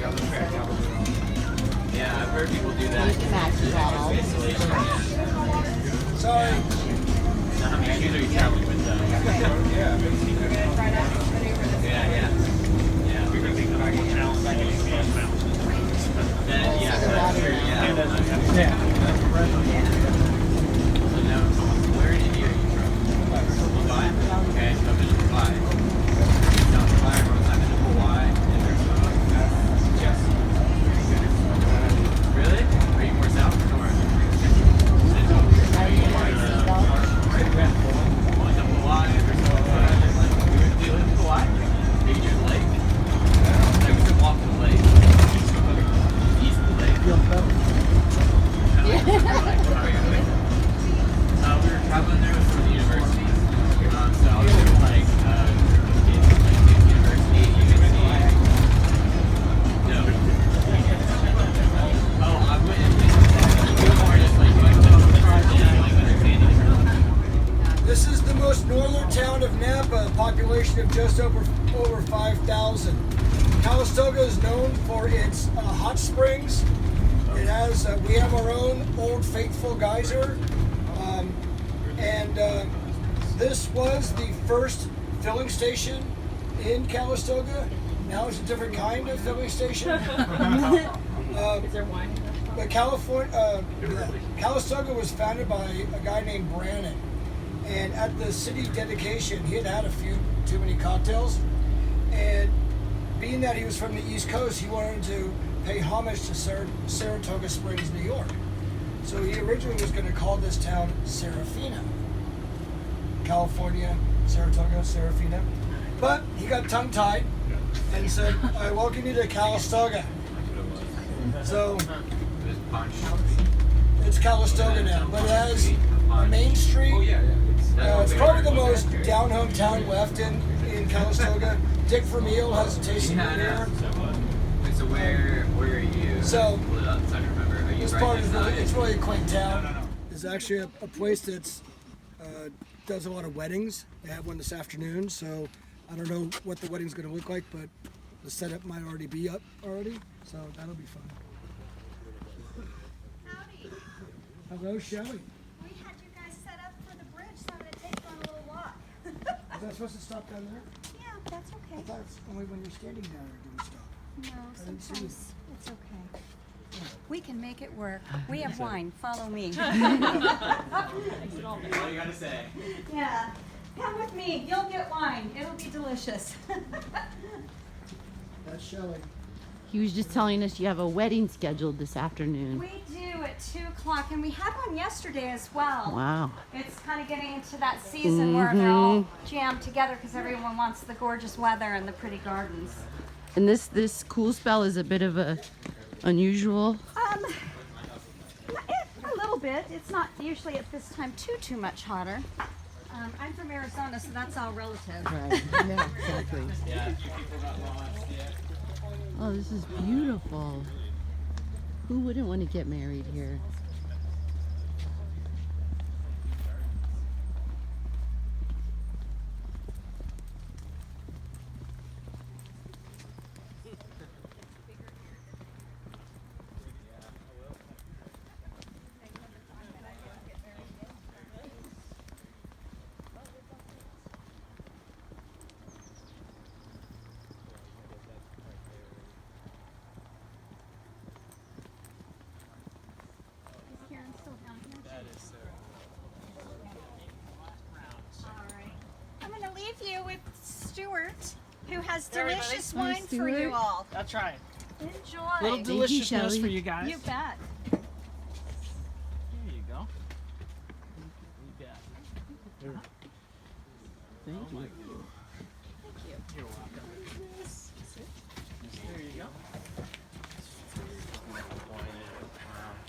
Yeah, I've heard people do that. Sorry. Now, how many shoes are you traveling with, though? Yeah, yeah. Yeah. We're going to take the back challenge. Yeah, that's true. Yeah. So now, where in India are you from? Mumbai? Okay, so I've been to Mumbai. South Mumbai, I've been to Hawaii, and there's yes. Really? Are you more south or north? Are you more Hawaii or do you live in Hawaii? Are you near the lake? I used to walk to the lake. East of the lake. We were traveling there with some of the universities. So I was doing like university, UNC. No. Oh, I went more just like understanding. This is the most northern town of Napa, a population of just over 5,000. Calistoga is known for its hot springs. It has, we have our own Old Faithful geyser, and this was the first filling station in Calistoga. Now it's a different kind of filling station. Is there wine in that? But Calistoga was founded by a guy named Brannon, and at the city dedication, he had had a few too many cocktails, and being that he was from the East Coast, he wanted to pay homage to Saratoga Springs, New York. So he originally was going to call this town Serafina. California, Saratoga, Serafina. But he got tongue-tied and said, I welcome you to Calistoga. So it's Calistoga now, but it has a main street. It's probably the most down-home town left in Calistoga. Dick Vermeil has a tasting room here. So where are you? So I remember. Are you this right part is inside? it's really a quaint town. There's actually a place that's does a lot of weddings. They have one this afternoon, so I don't know what the wedding's going to look like, but the setup might already be up already, so that'll be fun. Howdy. Hello, Shelley. We had you guys set up for the bridge, so I'm going to take you on a little walk. Is that supposed to stop down there? Yeah, that's I okay. thought it's only when you're standing down there do we stop. No, didn't see sometimes it's okay. We can make it work. We have wine. Follow me. That's all you gotta say. Yeah. Come with me. You'll get wine. It'll be delicious. That's Shelley. He was just telling us you have a wedding scheduled this afternoon. We do at 2 o'clock, and we had one yesterday as well. Wow. It's kind of getting into that season where they're all jammed together because everyone wants the gorgeous weather and the pretty gardens. And this cool spell is a bit of a unusual. A little bit. It's not usually at this time too much hotter. I'm from Arizona, so that's all relative. Right. Yeah, exactly. Oh, this is beautiful. Who wouldn't want to get married here? I'm going to leave you with Stuart, who has delicious wine for Stuart. you all. That's right. Enjoy. Little you, deliciousness Shelley. for you guys. You bet. There you go. You bet. Thank you. You're welcome. There you go.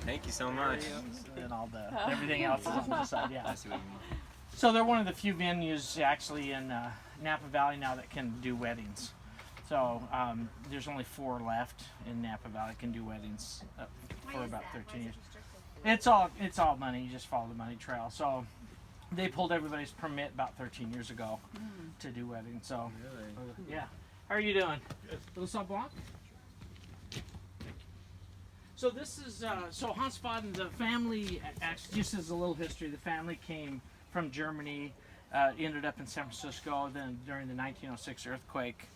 Thank you so much. And all the everything else is on the side. Yeah. I see what you mean. So they're one of the few venues actually in Napa Valley now that can do weddings. So there's only 4 left in Napa Valley that can do weddings for about 13 years. It's all money. You just follow the money trail. So they pulled everybody's permit about 13 years ago to do weddings. So yeah. How are you doing? Little Sauv Blanc? So this is so Hans Fahden, the family. Actually, just as a little history, the family came from Germany, ended up in San Francisco. Then during the 1906 earthquake,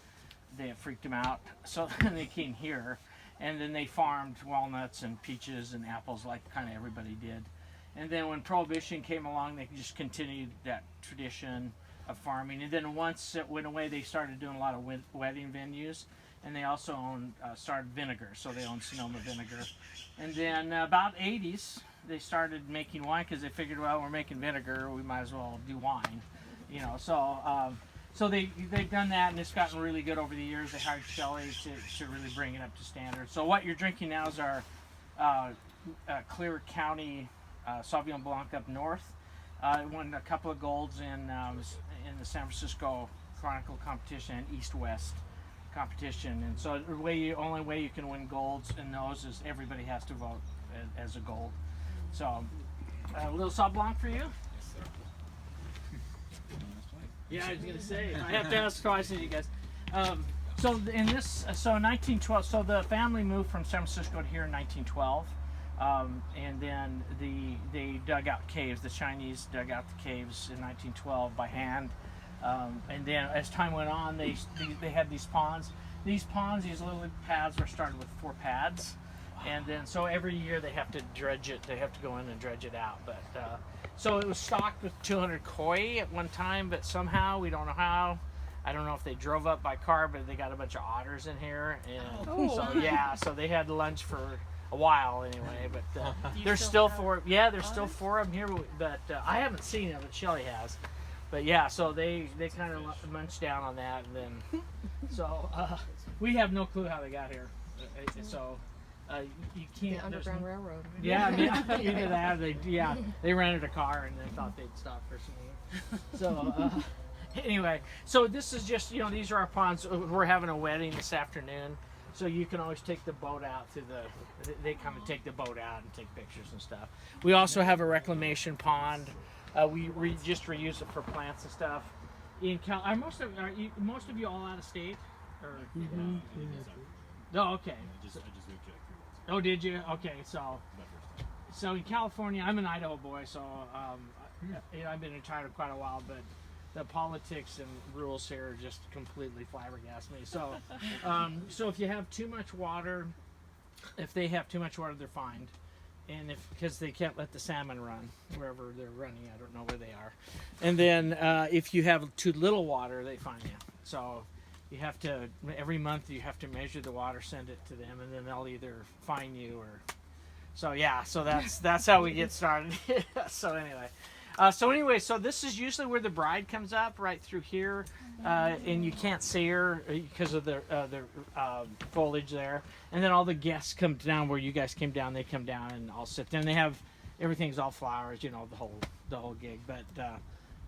they freaked them out. So then they came here, and then they farmed walnuts and peaches and apples like kind of everybody did. And then when Prohibition came along, they just continued that tradition of farming. And then once it went away, they started doing a lot of wedding venues. And they also started vinegar, so they owned Sonoma Vinegar. And then about 80s, they started making wine because they figured, well, we're making vinegar, we might as well do wine, you know. So they've done that, and it's gotten really good over the years. They hired Shelley to really bring it up to standard. So what you're drinking now is our Clear County Sauvignon Blanc up north. It won a couple of golds in the San Francisco Chronicle competition and East-West competition. And so the only way you can win golds in those is everybody has to vote as a gold. So a little Sauv Blanc for you. Yeah, I was gonna say I have to ask twice of you guys. So in 1912, so the family moved from San Francisco to here in 1912, and then they dug out caves. The Chinese dug out the caves in 1912 by hand, and then as time went on, they had these ponds. These little pads were started with 4 pads. And then, so every year they have to dredge it. They have to go in and dredge it out. But so it was stocked with 200 koi at one time, but somehow we don't know how. I don't know if they drove up by car, but they got a bunch of otters in here, and so they had lunch for a while anyway. But there's still 4. Yeah, there's still 4 of them here, but I haven't seen them, but Shelley has. But yeah, so they kind of munched down on that, and then so we have no clue how they got here. So. You can't. The Underground Railroad. Yeah, either that. Or they rented a car and they thought they'd stop for some. So anyway, so this is just these are our ponds. We're having a wedding this afternoon, so you can always take the boat out to They come and take the boat out and take pictures and stuff. We also have a reclamation pond. We just reuse it for plants and stuff. Are most of you all out of state? Or, Oh, okay. I just moved to Oh, did you? Okay, so in California, I'm an Idaho boy, so I've been retired quite a while, but the politics and rules here just completely flabbergast me. So, so if you have too much water, if they have too much water, they're fined, and because they can't let the salmon run wherever they're running, I don't know where they are, and then if you have too little water, they fine you. So. You have to, every month you have to measure the water, send it to them, and then they'll either fine you or, so that's how we get started. So anyway, so this is usually where the bride comes up, right through here, and you can't see her because of the foliage there, and then all the guests come down where you guys came down, they come down and all sit there, and they have, everything's all flowers, the whole gig, but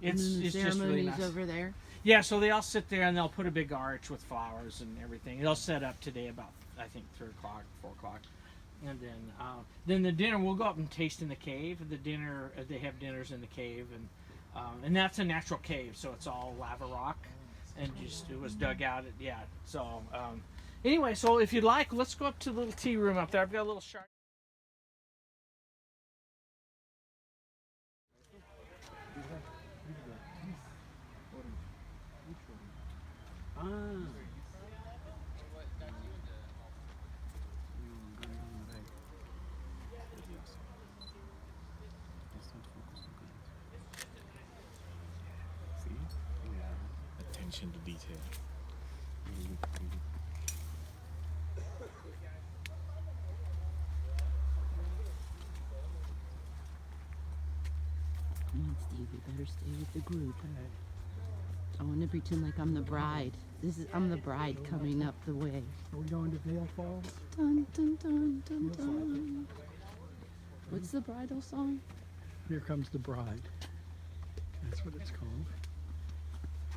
it's just really nice. Over there. Yeah, so they all sit there and they'll put a big arch with flowers and everything. They'll set up today about, I think, 3 o'clock, 4 o'clock. And then the dinner, we'll go up and taste in the cave. The dinner, they have dinners in the cave. And that's a natural cave, so it's all lava rock. And it was dug out. So anyway, so if you'd like, let's go up to the little tea room up there. I've got a little shark. attention to detail. Come on, Steve, you better stay with the group. I want to pretend like I'm the bride. I'm the bride coming up the way. Are we going to Vail Falls? Dun, dun, dun, dun, dun. What's the bridal song? Here Comes the Bride. That's what it's called.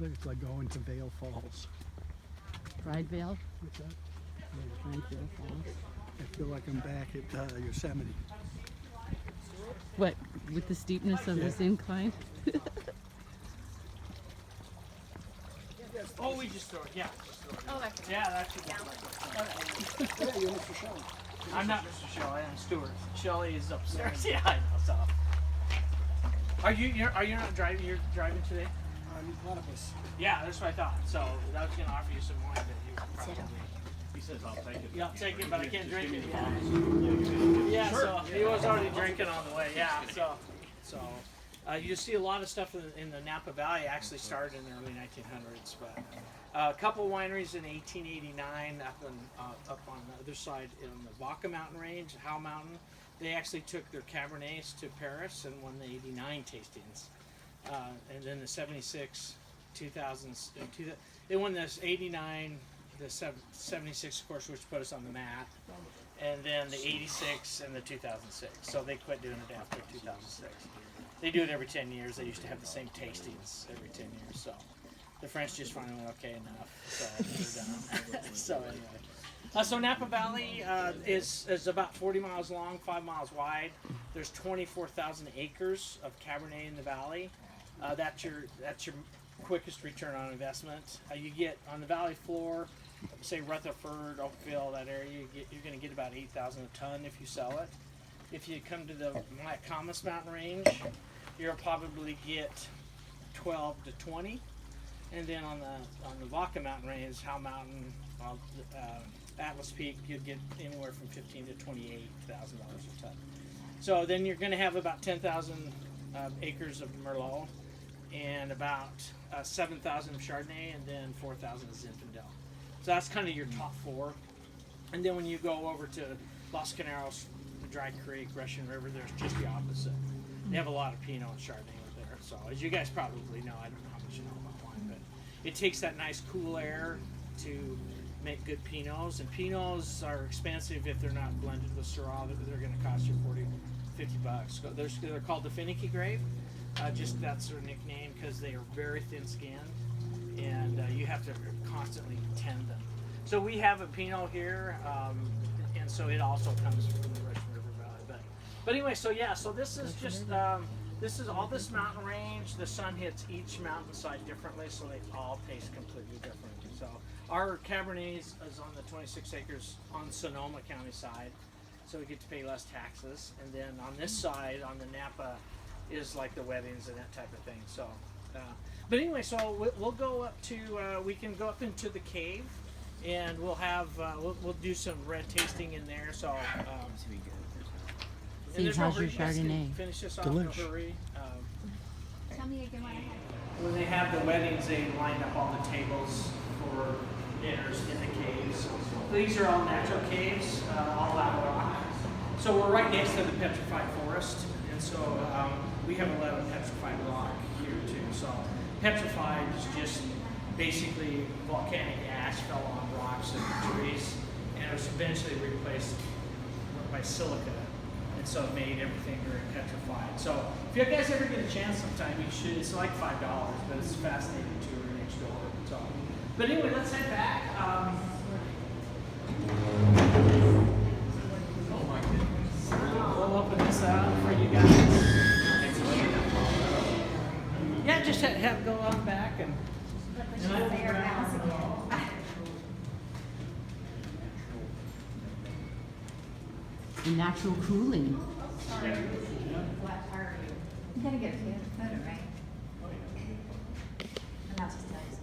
It's like going to Vail Falls. Bridevale? What's that? Bridevale Falls. I feel like I'm back at Yosemite. What, with the steepness of this incline? Oh, we just throw it. Yeah, just throw it. Oh, okay. Yeah, that should be like Yeah, you're Mr. Sean. I'm not Mr. Shelley. I'm Stuart. Shelley is upstairs. Yeah, I know. So, are you not driving? You're driving today? One of us. Yeah, that's what I thought. So I was gonna offer you some wine, but you probably. He says I'll take it. Yeah, I'll take it, but I can't drink it yet. Yeah, so he was already drinking on the way. Yeah, so you see a lot of stuff in the Napa Valley actually started in the early 1900s, but a couple wineries in 1889 up on the other side in the Vaca Mountain Range, Howe Mountain. They actually took their Cabernets to Paris and won the 89 tastings, and then the 76, 2000s, they won this 89. The 76, of course, which put us on the map, and then the 86 and the 2006. So they quit doing it after 2006. They do it every 10 years. They used to have the same tastings every 10 years. So the French just finally went, okay, enough. So they're done. So anyway, so Napa Valley is about 40 miles long, 5 miles wide. There's 24,000 acres of Cabernet in the valley. That's your quickest return on investment. You get on the valley floor, say Rutherford, Oakville, that area, you're going to get about 8,000 a ton if you sell it. If you come to the Mayacamas Mountain Range, you'll probably get 12 to 20. And then on the Vaca Mountain Range, Howe Mountain, Atlas Peak, you'd get anywhere from $15,000 to $28,000 a ton. So then you're going to have about 10,000 acres of Merlot, and about 7,000 of Chardonnay, and then 4,000 of Zinfandel. So that's kind of your top four. And then when you go over to Los Caneros, Dry Creek, Russian River, there's just the opposite. They have a lot of Pinot and Chardonnay over there. So as you guys probably know, I don't know how much you know about wine, but it takes that nice cool air to make good Pinots. And Pinots are expensive if they're not blended with Syrah. They're going to cost you $40-50. They're called the finicky grape. Just that's their nickname because they are very thin-skinned, and you have to constantly tend them. So we have a Pinot here, and so it also comes from the Russian River Valley. But anyway, so yeah, so this is just this is all this mountain range. The sun hits each mountainside differently, so they all taste completely different. So our Cabernet is on the 26 acres on Sonoma County side, so we get to pay less taxes, and then on this side, on the Napa, is like the weddings and that type of thing. So, but anyway, so we'll go up to, we can go up into the cave, and we'll have, we'll do some red tasting in there. So, and there's no how's your hurry. Yes, Chardonnay? finish this off, no hurry. Tell me again what I have. When they have the weddings, they line up all the tables for dinners in the caves. These are all natural caves, all out of rock. So we're right next to the petrified forest, and so we have a lot of petrified rock here too. So petrified is just basically volcanic ash fell on rocks and trees, and it was eventually replaced by silica, and so it made everything very petrified. So if you guys ever get a chance sometime, you should. It's like $5, but it's a fascinating tour next door. So, but anyway, let's head back. We'll open this out for you guys. Yeah, just have go on back and I will grab The natural cooling. You gotta get a photo, right? And that's just nice.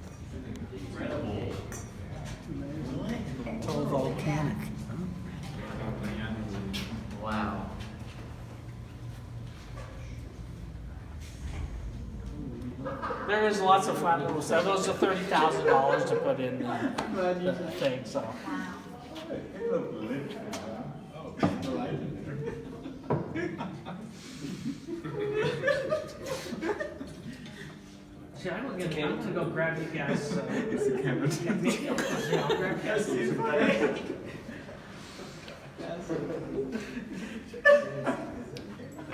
It's all volcanic. Wow. There is lots of fun little stuff. Those are $30,000 to put in the thing. So. See, I'm gonna go grab you guys. It's a camera. Yeah, I'll grab you guys. They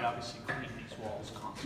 obviously clean these walls constantly.